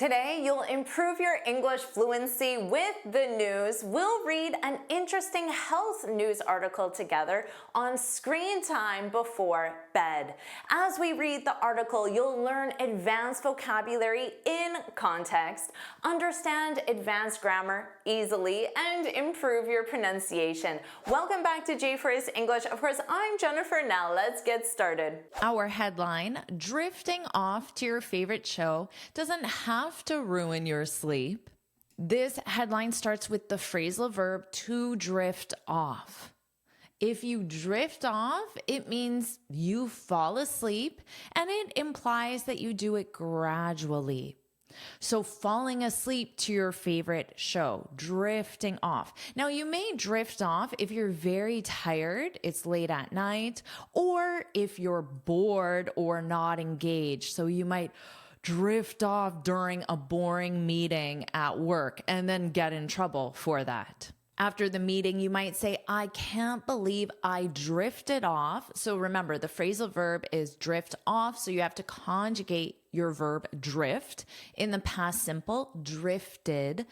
Today, you'll improve your English fluency with the news. We'll read an interesting health news article together on screen time before bed. As we read the article, you'll learn advanced vocabulary in context, understand advanced grammar easily, and improve your pronunciation. Welcome back to JForrest English. Of course, I'm Jennifer. Now let's get started. Our headline, drifting off to your favorite show doesn't have to ruin your sleep. This headline starts with the phrasal verb to drift off. If you drift off, it means you fall asleep, and it implies that you do it gradually. So falling asleep to your favorite show, drifting off. Now you may drift off if you're very tired, it's late at night, or if you're bored or not engaged. So you might drift off during a boring meeting at work and then get in trouble for that. After the meeting, you might say, I can't believe I drifted off. So remember, the phrasal verb is drift off. So you have to conjugate your verb drift in the past simple, drifted.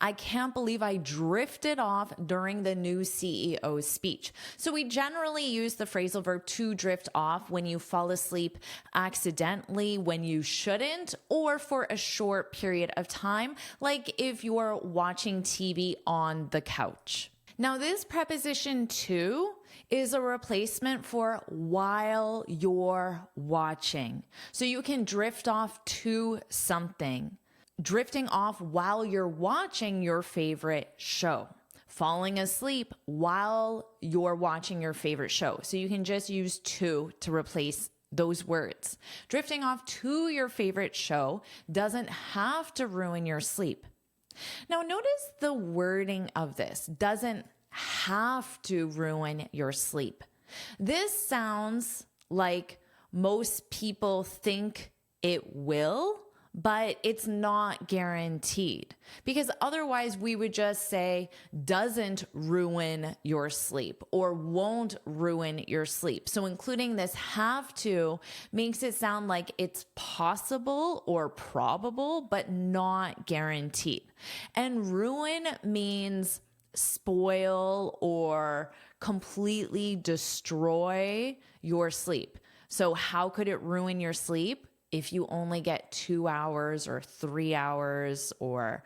I can't believe I drifted off during the new CEO's speech. So we generally use the phrasal verb to drift off when you fall asleep accidentally, when you shouldn't, or for a short period of time, like if you're watching TV on the couch. Now, this preposition to is a replacement for while you're watching. So you can drift off to something. Drifting off while you're watching your favorite show. Falling asleep while you're watching your favorite show. So you can just use to replace those words. Drifting off to your favorite show doesn't have to ruin your sleep. Now, notice the wording of this. Doesn't have to ruin your sleep. This sounds like most people think it will, but it's not guaranteed. Because otherwise we would just say doesn't ruin your sleep or won't ruin your sleep. So including this have to makes it sound like it's possible or probable, but not guaranteed. And ruin means spoil or completely destroy your sleep. So how could it ruin your sleep? If you only get 2 hours or 3 hours or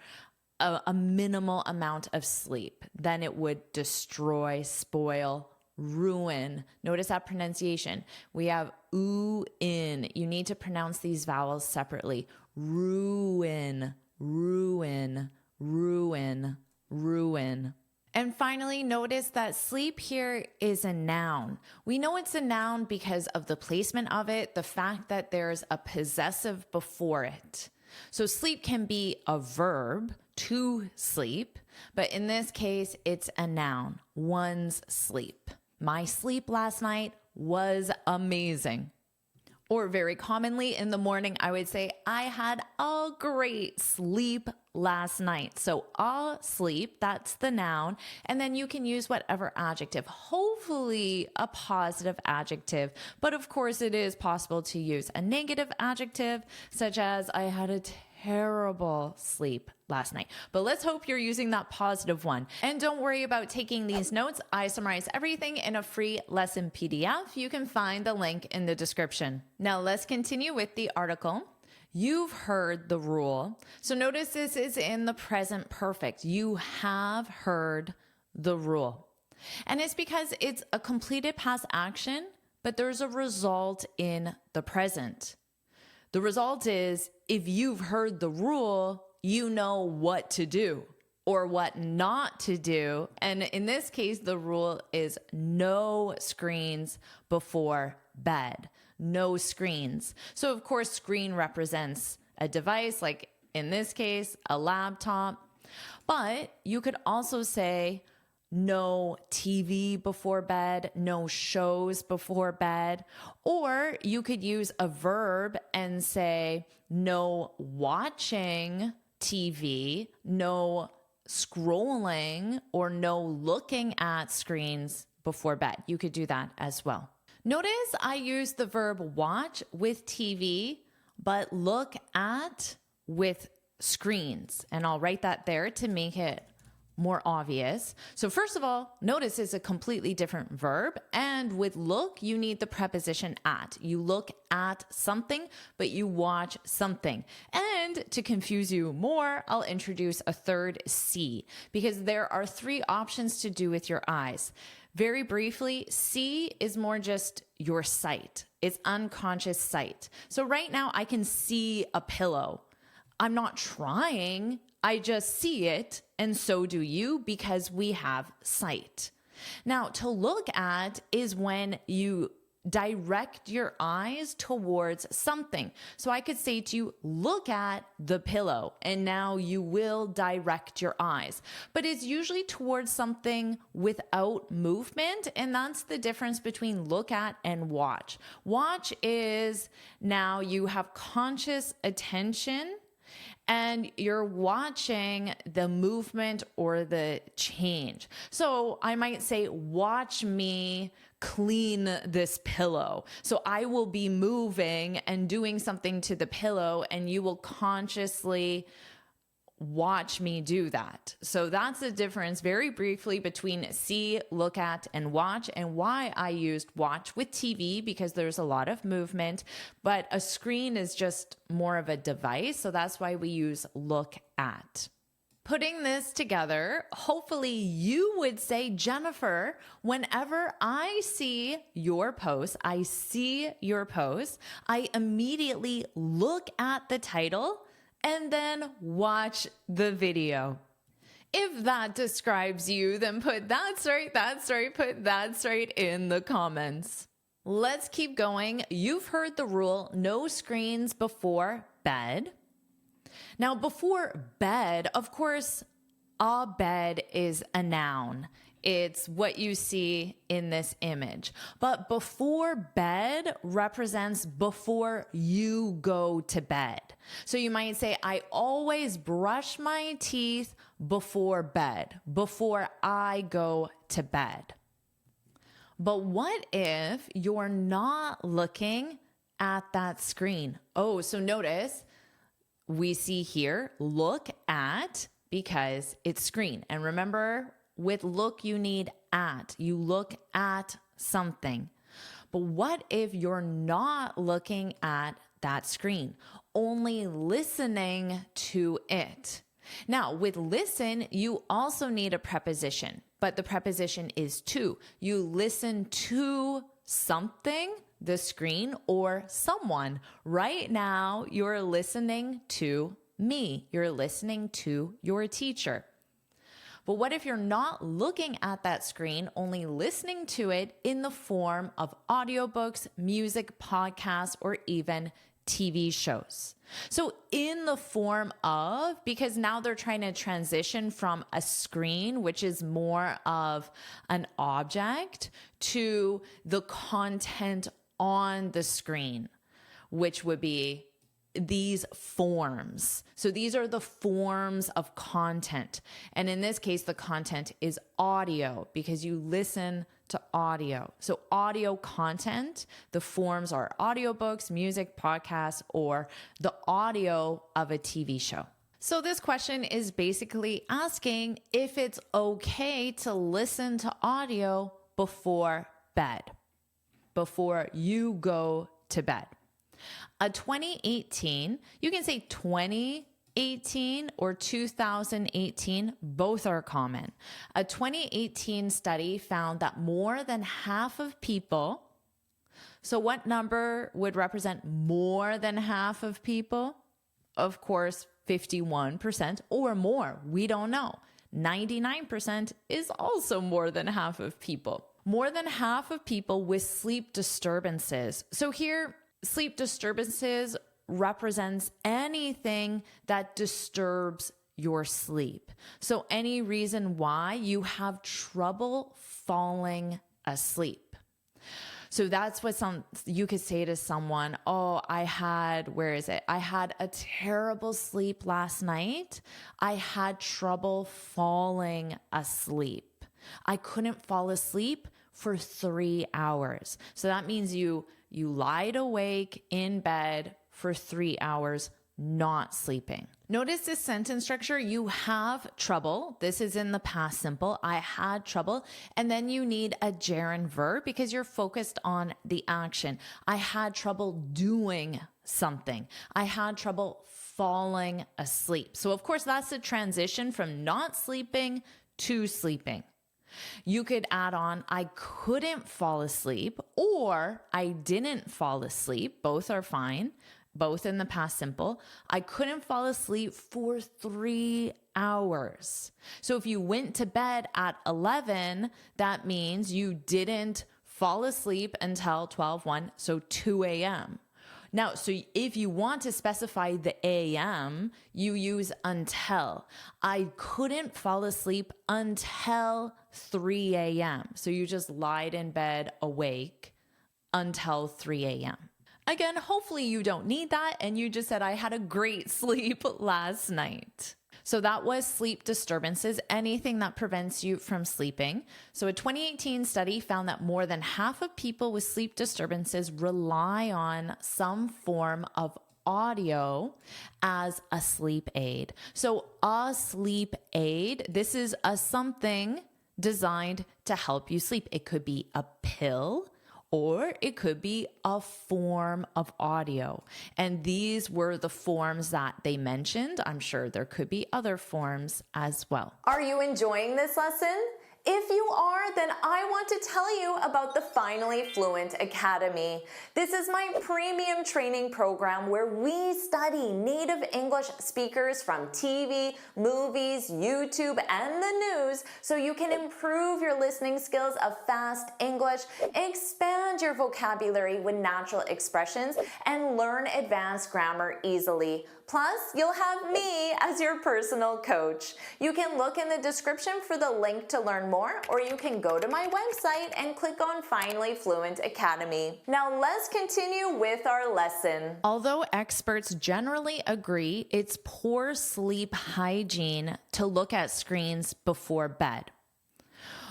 a minimal amount of sleep, then it would destroy, spoil, ruin. Notice that pronunciation. We have oo in. You need to pronounce these vowels separately. Ruin, ruin, ruin, ruin. And finally, notice that sleep here is a noun. We know it's a noun because of the placement of it, the fact that there's a possessive before it. So sleep can be a verb, to sleep, but in this case, it's a noun, one's sleep. My sleep last night was amazing. Or very commonly in the morning, I would say, I had a great sleep last night. So sleep, that's the noun. And then you can use whatever adjective, hopefully a positive adjective. But of course, it is possible to use a negative adjective, such as I had a terrible sleep last night. But let's hope you're using that positive one. And don't worry about taking these notes. I summarize everything in a free lesson PDF. You can find the link in the description. Now let's continue with the article. You've heard the rule. So notice this is in the present perfect. You have heard the rule. And it's because it's a completed past action, but there's a result in the present. The result is if you've heard the rule, you know what to do or what not to do. And in this case, the rule is no screens before bed. No screens. So of course, screen represents a device, like in this case, a laptop. But you could also say no TV before bed, no shows before bed, or you could use a verb and say no watching TV, no scrolling, or no looking at screens before bed. You could do that as well. Notice I use the verb watch with TV but look at with screens. And I'll write that there to make it more obvious. So first of all, notice is a completely different verb. And with look, you need the preposition at. You look at something, but you watch something. And to confuse you more, I'll introduce a third see, because there are three options to do with your eyes. Very briefly, see is more just your sight. It's unconscious sight. So right now I can see a pillow. I'm not trying. I just see it, and so do you, because we have sight. Now, to look at is when you direct your eyes towards something. So I could say to you, look at the pillow, and now you will direct your eyes. But it's usually towards something without movement, and that's the difference between look at and watch. Watch is now you have conscious attention, and you're watching the movement or the change. So I might say, watch me clean this pillow. So I will be moving and doing something to the pillow, and you will consciously watch me do that. So that's the difference very briefly between see, look at, and watch, and why I used watch with TV, because there's a lot of movement, but a screen is just more of a device. So that's why we use look at. Putting this together, hopefully you would say, Jennifer, whenever I see your post, I immediately look at the title and then watch the video. If that describes you, then put that's right, put that's right in the comments. Let's keep going. You've heard the rule, no screens before bed. Now, before bed, of course, a bed is a noun. It's what you see in this image. But before bed represents before you go to bed. So you might say, I always brush my teeth before bed, before I go to bed. But what if you're not looking at that screen? Oh, so notice we see here, look at, because it's screen. And remember, with look, you need at. You look at something. But what if you're not looking at that screen, only listening to it? Now, with listen, you also need a preposition, but the preposition is to. You listen to something, the screen, or someone. Right now, you're listening to me. You're listening to your teacher. But what if you're not looking at that screen, only listening to it in the form of audiobooks, music, podcasts, or even TV shows? So in the form of, because now they're trying to transition from a screen, which is more of an object, to the content on the screen, which would be these forms. So these are the forms of content. And in this case, the content is audio because you listen to audio. So audio content, the forms are audiobooks, music, podcasts, or the audio of a TV show. So this question is basically asking if it's okay to listen to audio before bed, before you go to bed. A 2018, you can say 2018 or 2018, both are common. A 2018 study found that more than half of people, so what number would represent more than half of people? Of course, 51% or more. We don't know. 99% is also more than half of people. More than half of people with sleep disturbances. So here, sleep disturbances represents anything that disturbs your sleep. So any reason why you have trouble falling asleep. So that's what you could say to someone, oh, I had a terrible sleep last night. I had trouble falling asleep. I couldn't fall asleep for 3 hours. So that means you lied awake in bed for 3 hours not sleeping. Notice this sentence structure. You have trouble. This is in the past simple. I had trouble. And then you need a gerund verb because you're focused on the action. I had trouble doing something. I had trouble falling asleep. So of course, that's the transition from not sleeping to sleeping. You could add on, I couldn't fall asleep, or I didn't fall asleep. Both are fine. Both in the past simple. I couldn't fall asleep for 3 hours. So if you went to bed at 11, that means you didn't fall asleep until 12:01, so 2 a.m. Now, so if you want to specify the AM, you use until. I couldn't fall asleep until 3 a.m. So you just lied in bed awake until 3 a.m. Again, hopefully you don't need that and you just said, I had a great sleep last night. So that was sleep disturbances, anything that prevents you from sleeping. So a 2018 study found that more than half of people with sleep disturbances rely on some form of audio as a sleep aid. So a sleep aid, this is a something designed to help you sleep. It could be a pill, or it could be a form of audio. And these were the forms that they mentioned. I'm sure there could be other forms as well. Are you enjoying this lesson? If you are, then I want to tell you about the Finally Fluent Academy. This is my premium training program where we study native English speakers from TV, movies, YouTube, and the news so you can improve your listening skills of fast English, expand your vocabulary with natural expressions, and learn advanced grammar easily. Plus, you'll have me as your personal coach. You can look in the description for the link to learn more, or you can go to my website and click on Finally Fluent Academy. Now let's continue with our lesson. Although experts generally agree it's poor sleep hygiene to look at screens before bed.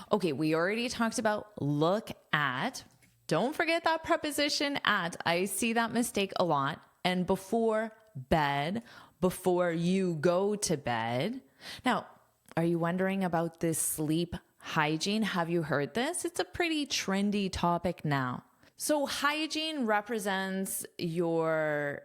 Okay, we already talked about look at. Don't forget that preposition at. I see that mistake a lot. And before bed, before you go to bed. Now, are you wondering about this sleep hygiene? Have you heard this? It's a pretty trendy topic now. So hygiene represents your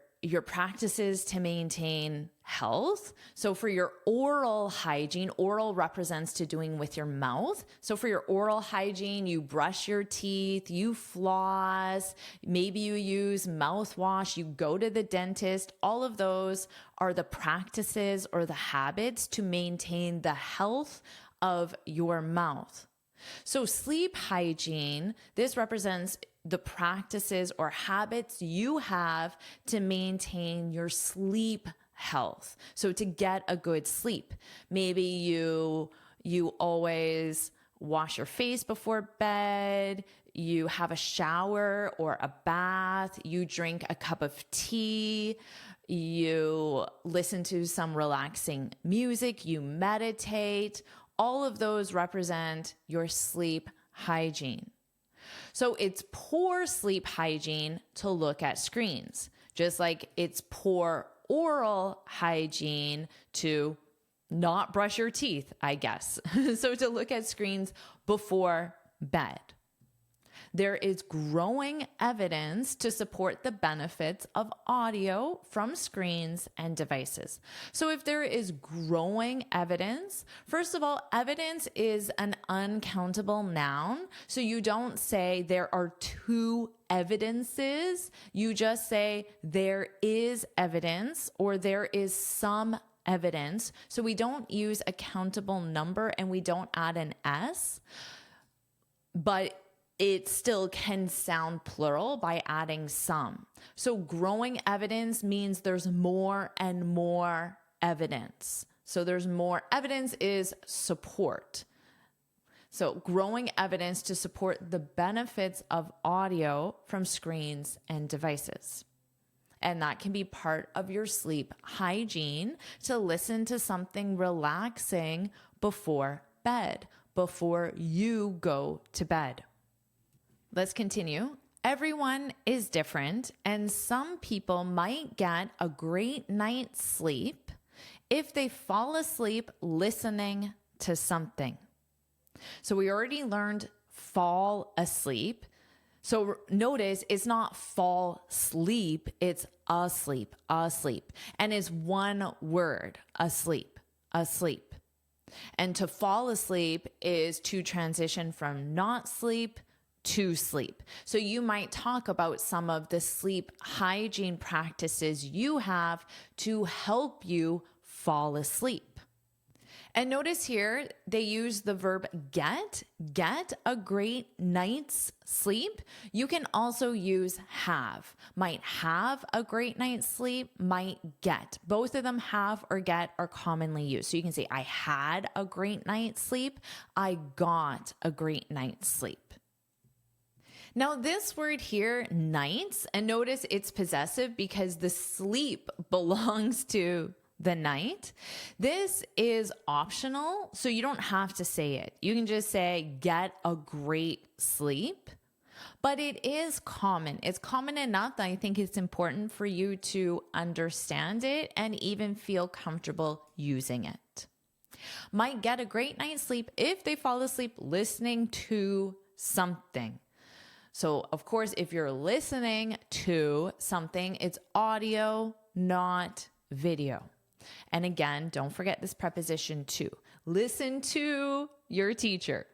practices to maintain health. So for your oral hygiene, oral represents to doing with your mouth. So for your oral hygiene, you brush your teeth, you floss, maybe you use mouthwash, you go to the dentist. All of those are the practices or the habits to maintain the health of your mouth. So sleep hygiene, this represents the practices or habits you have to maintain your sleep health. So to get a good sleep, maybe you always wash your face before bed, you have a shower or a bath, you drink a cup of tea, you listen to some relaxing music, you meditate. All of those represent your sleep hygiene. So it's poor sleep hygiene to look at screens, just like it's poor oral hygiene to not brush your teeth, I guess. So to look at screens before bed. There is growing evidence to support the benefits of audio from screens and devices. So if there is growing evidence, first of all, evidence is an uncountable noun. So you don't say there are two evidences. You just say there is evidence or there is some evidence. So we don't use a countable number and we don't add an S, but it still can sound plural by adding some. So growing evidence means there's more and more evidence. So there's more evidence is support. So growing evidence to support the benefits of audio from screens and devices. And that can be part of your sleep hygiene to listen to something relaxing before bed, before you go to bed. Let's continue. Everyone is different, and some people might get a great night's sleep if they fall asleep listening to something. So we already learned fall asleep. So notice it's not fall sleep, it's asleep, asleep. And it's one word, asleep, asleep. And to fall asleep is to transition from not sleep to sleep. So you might talk about some of the sleep hygiene practices you have to help you fall asleep. And notice here, they use the verb get a great night's sleep. You can also use have. Might have a great night's sleep, might get. Both of them, have or get, are commonly used. So you can say, I had a great night's sleep. I got a great night's sleep. Now this word here, nights, and notice it's possessive because the sleep belongs to the night. This is optional, so you don't have to say it. You can just say, get a great sleep. But it is common. It's common enough that I think it's important for you to understand it and even feel comfortable using it. Might get a great night's sleep if they fall asleep listening to something. So, of course, if you're listening to something, it's audio, not video. And again, don't forget this preposition to. Listen to your teacher.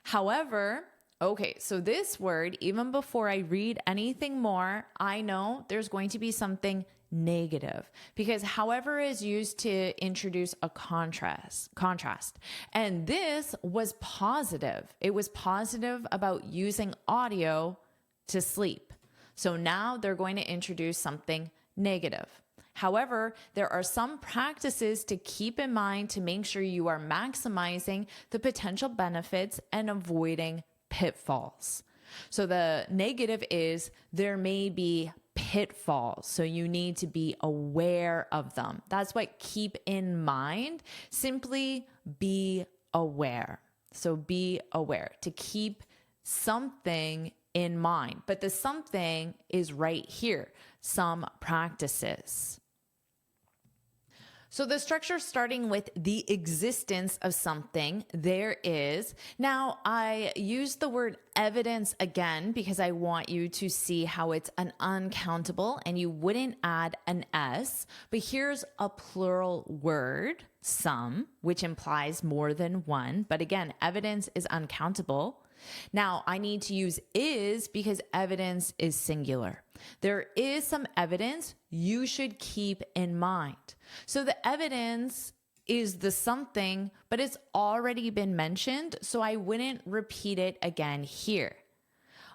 However, okay, so this word, even before I read anything more, I know there's going to be something negative because however is used to introduce a contrast. And this was positive. It was positive about using audio to sleep. So now they're going to introduce something negative. However, there are some practices to keep in mind to make sure you are maximizing the potential benefits and avoiding pitfalls. So the negative is there may be pitfalls, so you need to be aware of them. That's what keep in mind. Simply be aware. So be aware to keep something in mind. But the something is right here, some practices. So the structure starting with the existence of something, there is. Now I use the word evidence again because I want you to see how it's an uncountable and you wouldn't add an S, but here's a plural word, some, which implies more than one. But again, evidence is uncountable. Now I need to use is because evidence is singular. There is some evidence you should keep in mind. So the evidence is the something, but it's already been mentioned, so I wouldn't repeat it again here.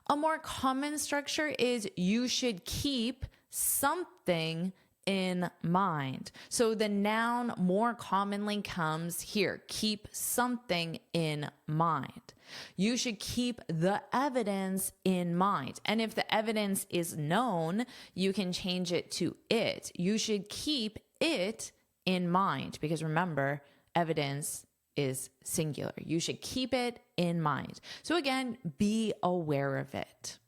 A more common structure is you should keep something in mind. So the noun more commonly comes here. Keep something in mind. You should keep the evidence in mind. And if the evidence is known, you can change it to it. You should keep it in mind because remember, evidence is singular. You should keep it in mind. So again, be aware of it.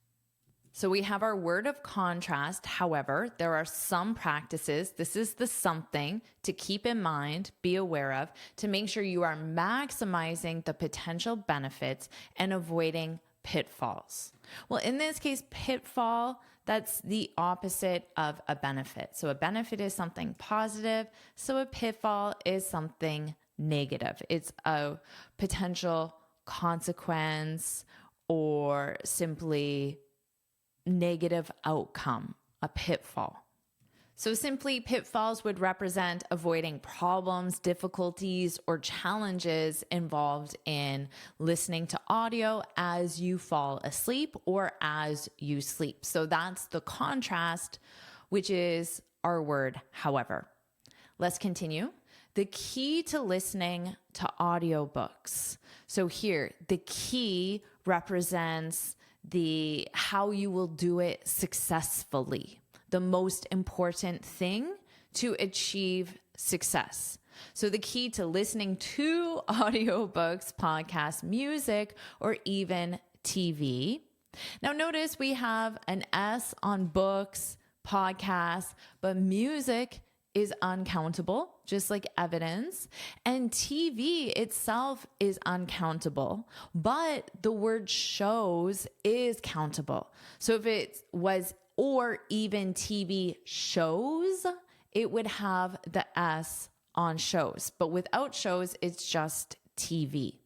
So we have our word of contrast. However, there are some practices. This is the something to keep in mind, be aware of, to make sure you are maximizing the potential benefits and avoiding pitfalls. Well, in this case, pitfall, that's the opposite of a benefit. So a benefit is something positive. So a pitfall is something negative. It's a potential consequence or simply negative outcome, a pitfall. So simply, pitfalls would represent avoiding problems, difficulties, or challenges involved in listening to audio as you fall asleep or as you sleep. So that's the contrast, which is our word, however. Let's continue. The key to listening to audiobooks. So here, the key represents the how you will do it successfully, the most important thing to achieve success. So the key to listening to audiobooks, podcasts, music, or even TV Now notice we have an S on books, podcasts, but music is uncountable, just like evidence. And TV itself is uncountable, but the word shows is countable. So if it was or even TV shows, it would have the S on shows. But without shows, it's just TV.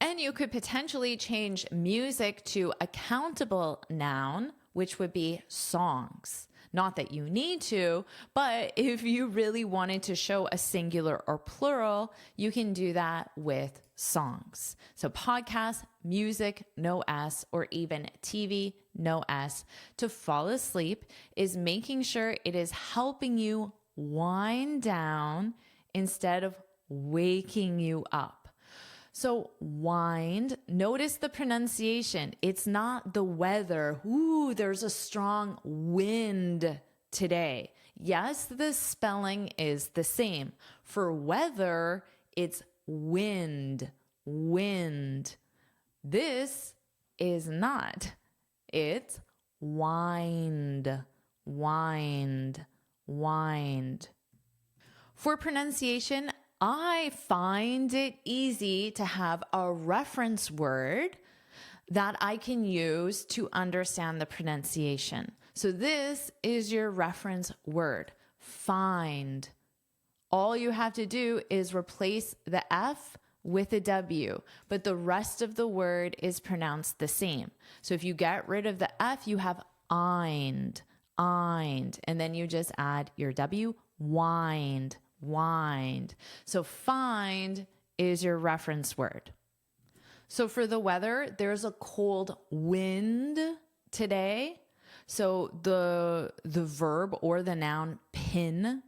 And you could potentially change music to a countable noun, which would be songs. Not that you need to, but if you really wanted to show a singular or plural, you can do that with songs. So podcast, music, no S, or even TV, no S. To fall asleep is making sure it is helping you wind down instead of waking you up. So wind, notice the pronunciation. It's not the weather. Ooh, there's a strong wind today. Yes, the spelling is the same. For weather, it's wind, wind. This is not. It's wind, wind, wind. For pronunciation, I find it easy to have a reference word that I can use to understand the pronunciation. So this is your reference word, find. All you have to do is replace the F with a W, but the rest of the word is pronounced the same. So if you get rid of the F, you have eind, and then you just add your W, wind, wind. So find is your reference word. So for the weather, there's a cold wind today. So the verb or the noun pin,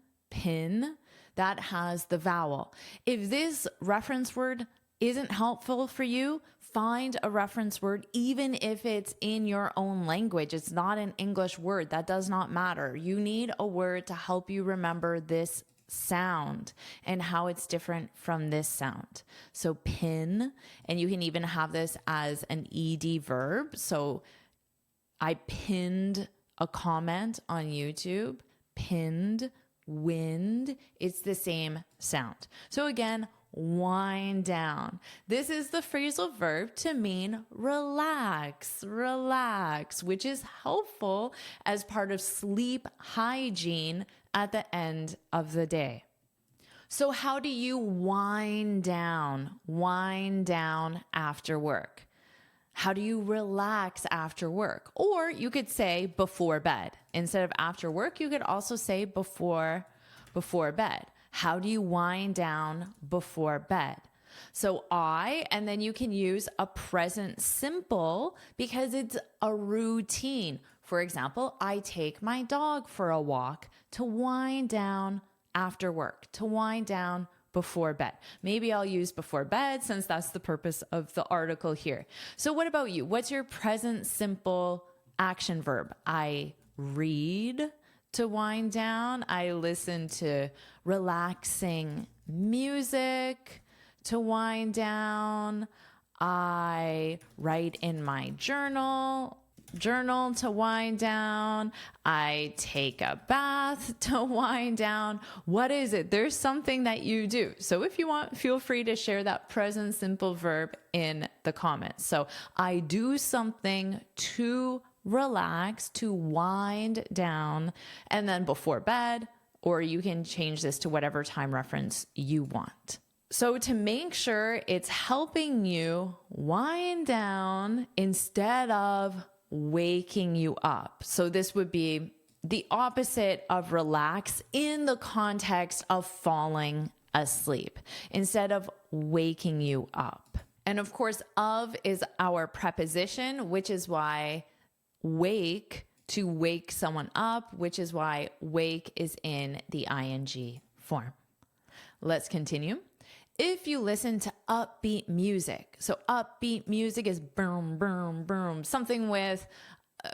that has the vowel. If this reference word isn't helpful for you, find a reference word, even if it's in your own language. It's not an English word. That does not matter. You need a word to help you remember this sound and how it's different from this sound. So pin, and you can even have this as an ED verb. So I pinned a comment on YouTube, pinned, wind, it's the same sound. So again, wind down. This is the phrasal verb to mean relax, relax, which is helpful as part of sleep hygiene at the end of the day. So how do you wind down after work? How do you relax after work? Or you could say before bed. Instead of after work, you could also say before bed. How do you wind down before bed? So and then you can use a present simple because it's a routine. For example, I take my dog for a walk to wind down after work, to wind down before bed. Maybe I'll use before bed since that's the purpose of the article here. So what about you? What's your present simple action verb? I read to wind down. I listen to relaxing music to wind down. I write in my journal to wind down. I take a bath to wind down. What is it? There's something that you do. So if you want, feel free to share that present simple verb in the comments. So I do something to relax, to wind down, and then before bed, or you can change this to whatever time reference you want. So to make sure it's helping you wind down instead of waking you up. So this would be the opposite of relax in the context of falling asleep instead of waking you up. And of course, of is our preposition, which is why wake, to wake someone up, which is why wake is in the ing form. Let's continue. If you listen to upbeat music, so upbeat music is boom, boom, boom, something with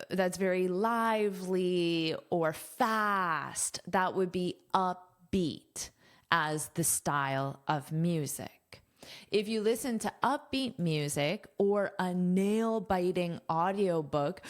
that's very lively or fast, that would be upbeat as the style of music. If you listen to upbeat music or a nail-biting audiobook,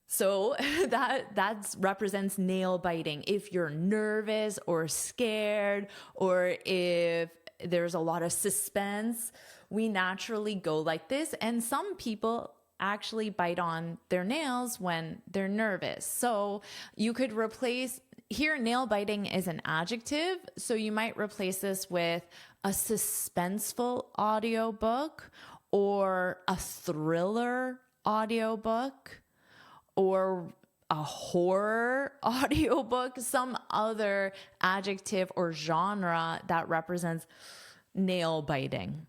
so that represents nail biting. If you're nervous or scared, or if there's a lot of suspense, we naturally go like this. And some people actually bite on their nails when they're nervous. So you could replace here, nail biting is an adjective. So you might replace this with a suspenseful audiobook or a thriller audiobook, or a horror audiobook, some other adjective or genre that represents nail biting.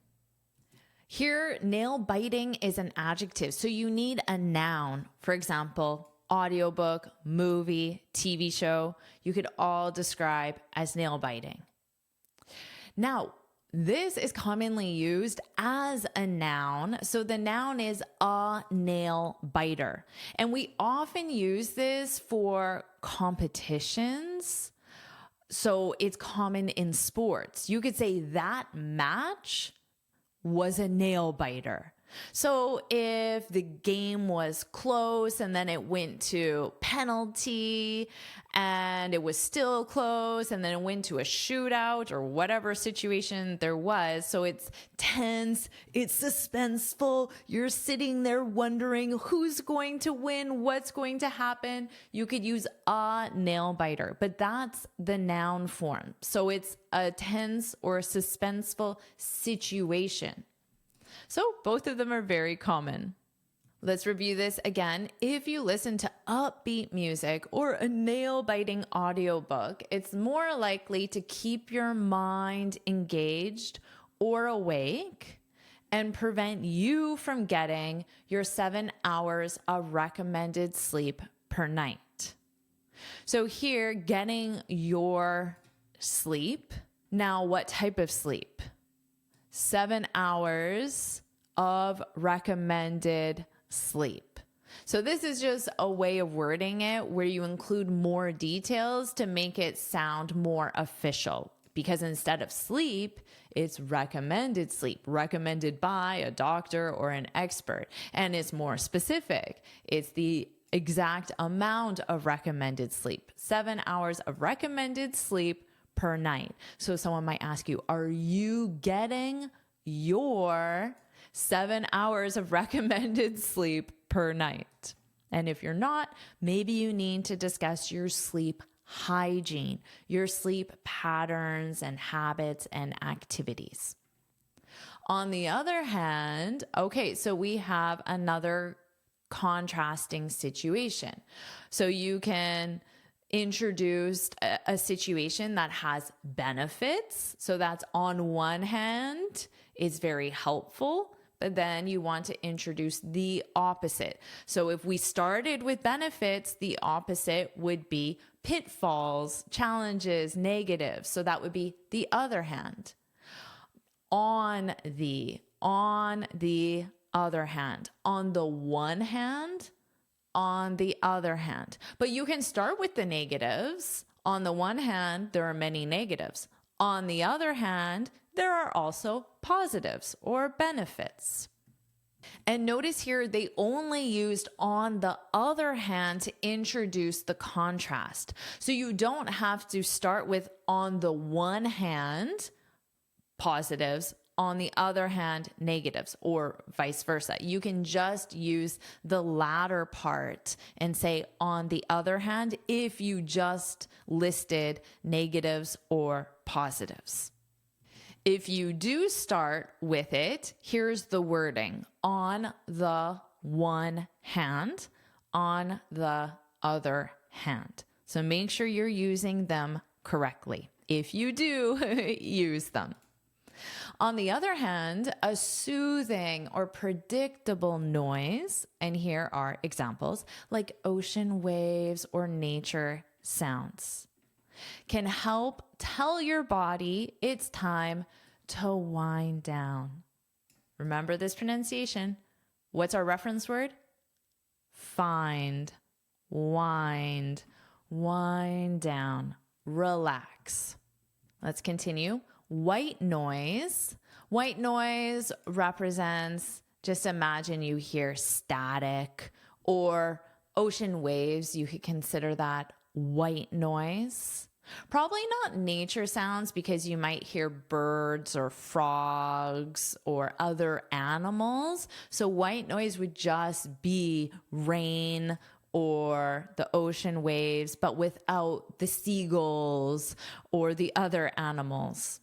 Here, nail biting is an adjective, so you need a noun. For example, audiobook, movie, TV show, you could all describe as nail biting. Now, this is commonly used as a noun. So the noun is a nail biter. And we often use this for competitions. So it's common in sports. You could say that match was a nail biter. So if the game was close and then it went to penalty and it was still close and then it went to a shootout or whatever situation there was, so it's tense, it's suspenseful, you're sitting there wondering who's going to win, what's going to happen, you could use a nail biter, but that's the noun form. So it's a tense or suspenseful situation. So both of them are very common. Let's review this again. If you listen to upbeat music or a nail-biting audiobook, it's more likely to keep your mind engaged or awake and prevent you from getting your 7 hours of recommended sleep per night. So here, getting your sleep. Now, what type of sleep? 7 hours of recommended sleep. So this is just a way of wording it where you include more details to make it sound more official. Because instead of sleep, it's recommended sleep, recommended by a doctor or an expert. And it's more specific. It's the exact amount of recommended sleep. 7 hours of recommended sleep per night. So someone might ask you, are you getting your 7 hours of recommended sleep per night? And if you're not, maybe you need to discuss your sleep hygiene, your sleep patterns and habits and activities. On the other hand, okay, so we have another contrasting situation. So you can introduced a situation that has benefits. So that's on one hand is very helpful, but then you want to introduce the opposite. So if we started with benefits, the opposite would be pitfalls, challenges, negatives. So that would be the other hand. On the other hand, on the one hand, on the other hand. But you can start with the negatives. On the one hand, there are many negatives. On the other hand, there are also positives or benefits. And notice here, they only used on the other hand to introduce the contrast. So you don't have to start with on the one hand, positives, on the other hand, negatives, or vice versa. You can just use the latter part and say on the other hand if you just listed negatives or positives. If you do start with it, here's the wording: on the one hand, on the other hand. So make sure you're using them correctly. If you do, use them. On the other hand, a soothing or predictable noise, and here are examples, like ocean waves or nature sounds, can help tell your body it's time to wind down. Remember this pronunciation. What's our reference word? Find, wind, wind down, relax. Let's continue. White noise. White noise represents, just imagine you hear static or ocean waves. You could consider that white noise. Probably not nature sounds because you might hear birds or frogs or other animals. So white noise would just be rain or the ocean waves, but without the seagulls or the other animals.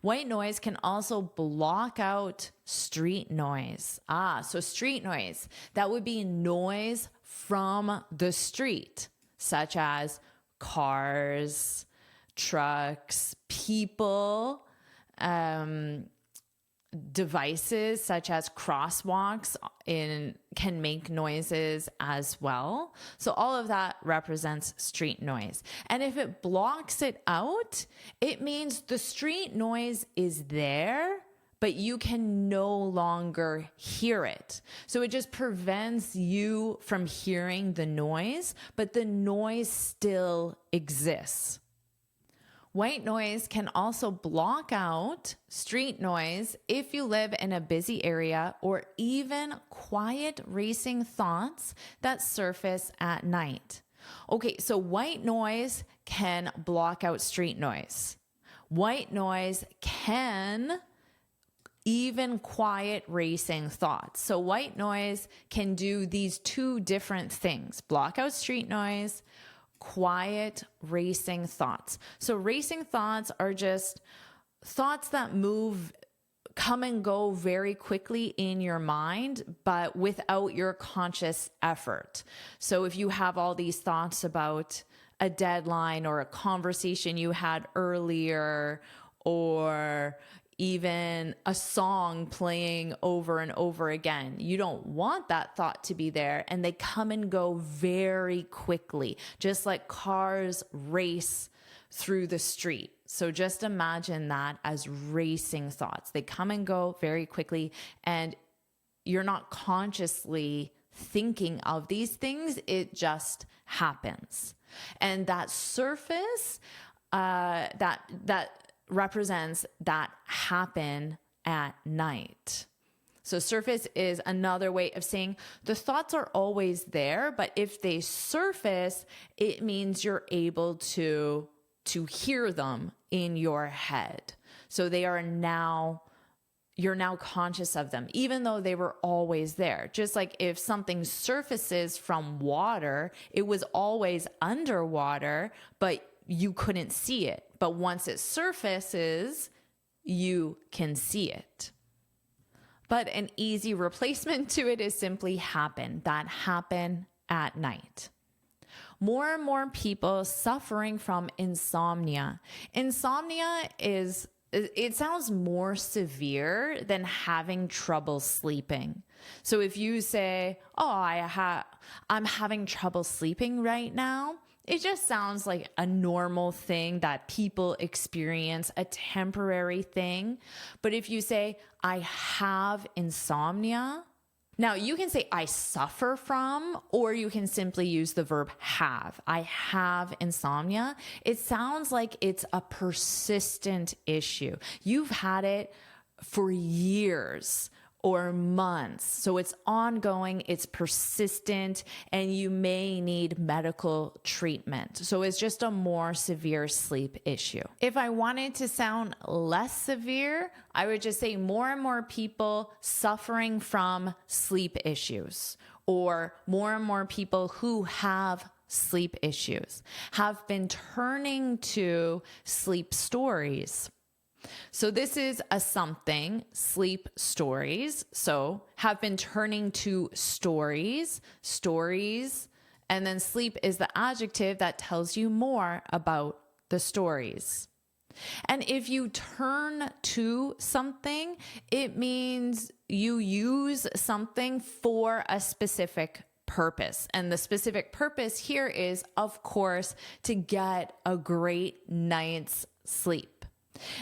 White noise can also block out street noise. So street noise, that would be noise from the street, such as cars, trucks, people, devices such as crosswalks can make noises as well. So all of that represents street noise. And if it blocks it out, it means the street noise is there, but you can no longer hear it. So it just prevents you from hearing the noise, but the noise still exists. White noise can also block out street noise if you live in a busy area or even quiet racing thoughts that surface at night. Okay, so white noise can block out street noise. White noise can even quiet racing thoughts. So white noise can do these two different things: block out street noise, quiet racing thoughts. So racing thoughts are just thoughts that come and go very quickly in your mind, but without your conscious effort. So if you have all these thoughts about a deadline or a conversation you had earlier, or even a song playing over and over again, you don't want that thought to be there, and they come and go very quickly, just like cars race through the street. So just imagine that as racing thoughts. They come and go very quickly, and you're not consciously thinking of these things. It just happens. And that surface, that represents that happen at night. So surface is another way of saying the thoughts are always there, but if they surface, it means you're able to hear them in your head. So you're now conscious of them, even though they were always there. Just like if something surfaces from water, it was always underwater, but you couldn't see it. But once it surfaces, you can see it. But an easy replacement to it is simply happen, that happen at night. More and more people suffering from insomnia. Insomnia it sounds more severe than having trouble sleeping. So if you say, I'm having trouble sleeping right now, it just sounds like a normal thing that people experience, a temporary thing. But if you say, I have insomnia, now you can say I suffer from, or you can simply use the verb have. I have insomnia. It sounds like it's a persistent issue. You've had it for years or months. So it's ongoing, it's persistent, and you may need medical treatment. So it's just a more severe sleep issue. If I wanted to sound less severe, I would just say more and more people suffering from sleep issues, or more and more people who have sleep issues have been turning to sleep stories. So this is a something, sleep stories. So have been turning to stories, and then sleep is the adjective that tells you more about the stories. And if you turn to something, it means you use something for a specific purpose. And the specific purpose here is, of course, to get a great night's sleep.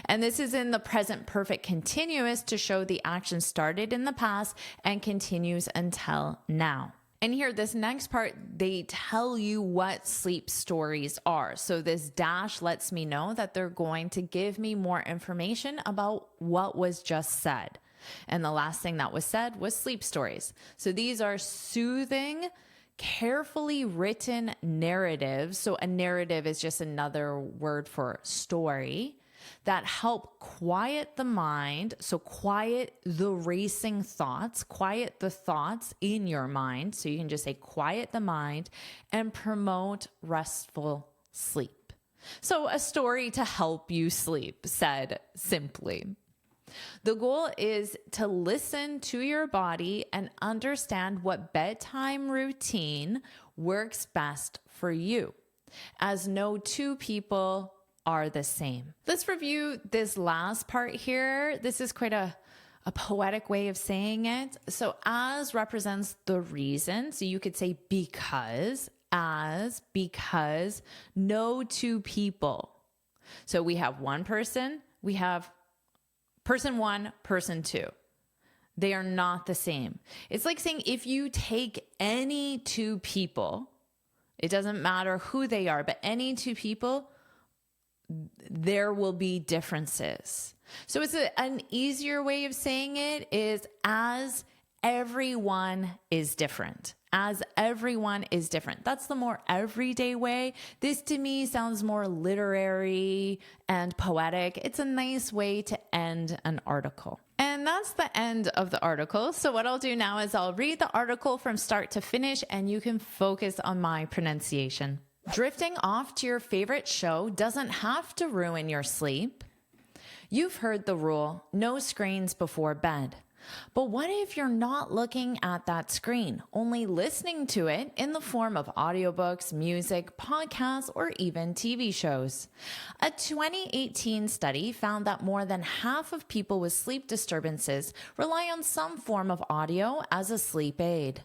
And this is in the present perfect continuous to show the action started in the past and continues until now. And here, this next part, they tell you what sleep stories are. So this dash lets me know that they're going to give me more information about what was just said. And the last thing that was said was sleep stories. So these are soothing, carefully written narratives. So a narrative is just another word for story that help quiet the mind. So quiet the racing thoughts, quiet the thoughts in your mind. So you can just say quiet the mind and promote restful sleep. So a story to help you sleep, said simply. The goal is to listen to your body and understand what bedtime routine works best for you, as no two people are the same. Let's review this last part here. This is quite a poetic way of saying it. So as represents the reason. So you could say because, as, because, no two people. So we have one person, we have person one, person two. They are not the same. It's like saying if you take any two people, it doesn't matter who they are, but any two people, there will be differences. So it's an easier way of saying it is as everyone is different. As everyone is different. That's the more everyday way. This to me sounds more literary and poetic. It's a nice way to end an article. And that's the end of the article. So what I'll do now is I'll read the article from start to finish and you can focus on my pronunciation. Drifting off to your favorite show doesn't have to ruin your sleep. You've heard the rule, no screens before bed. But what if you're not looking at that screen, only listening to it in the form of audiobooks, music, podcasts, or even TV shows? A 2018 study found that more than half of people with sleep disturbances rely on some form of audio as a sleep aid.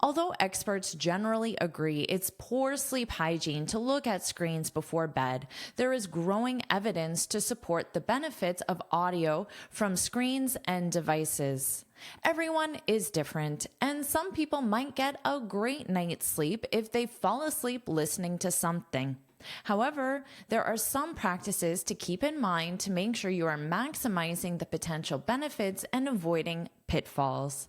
Although experts generally agree it's poor sleep hygiene to look at screens before bed, there is growing evidence to support the benefits of audio from screens and devices. Everyone is different, and some people might get a great night's sleep if they fall asleep listening to something. However, there are some practices to keep in mind to make sure you are maximizing the potential benefits and avoiding pitfalls.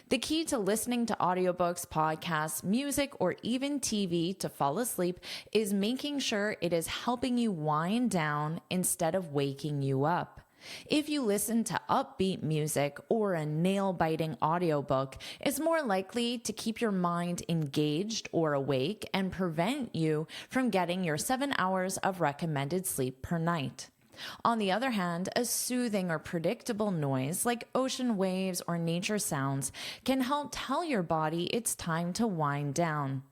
The key to listening to audiobooks, podcasts, music, or even TV to fall asleep is making sure it is helping you wind down instead of waking you up. If you listen to upbeat music or a nail-biting audiobook, it's more likely to keep your mind engaged or awake and prevent you from getting your 7 hours of recommended sleep per night. On the other hand, a soothing or predictable noise like ocean waves or nature sounds can help tell your body it's time to wind down.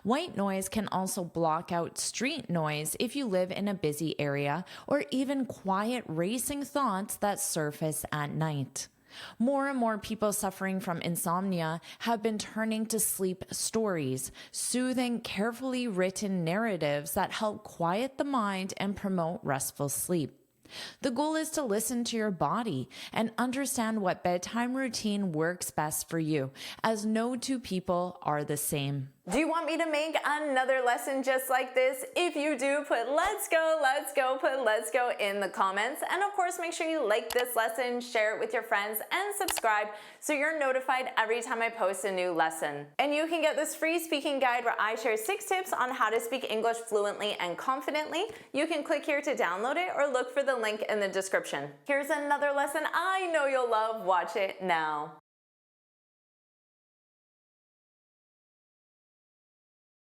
White noise can also block out street noise if you live in a busy area or even quiet racing thoughts that surface at night. More and more people suffering from insomnia have been turning to sleep stories, soothing, carefully written narratives that help quiet the mind and promote restful sleep. The goal is to listen to your body and understand what bedtime routine works best for you, as no two people are the same. Do you want me to make another lesson just like this? If you do, put let's go, put let's go in the comments. And of course, make sure you like this lesson, share it with your friends, and subscribe so you're notified every time I post a new lesson. And you can get this free speaking guide where I share 6 tips on how to speak English fluently and confidently. You can click here to download it or look for the link in the description. Here's another lesson I know you'll love. Watch it now.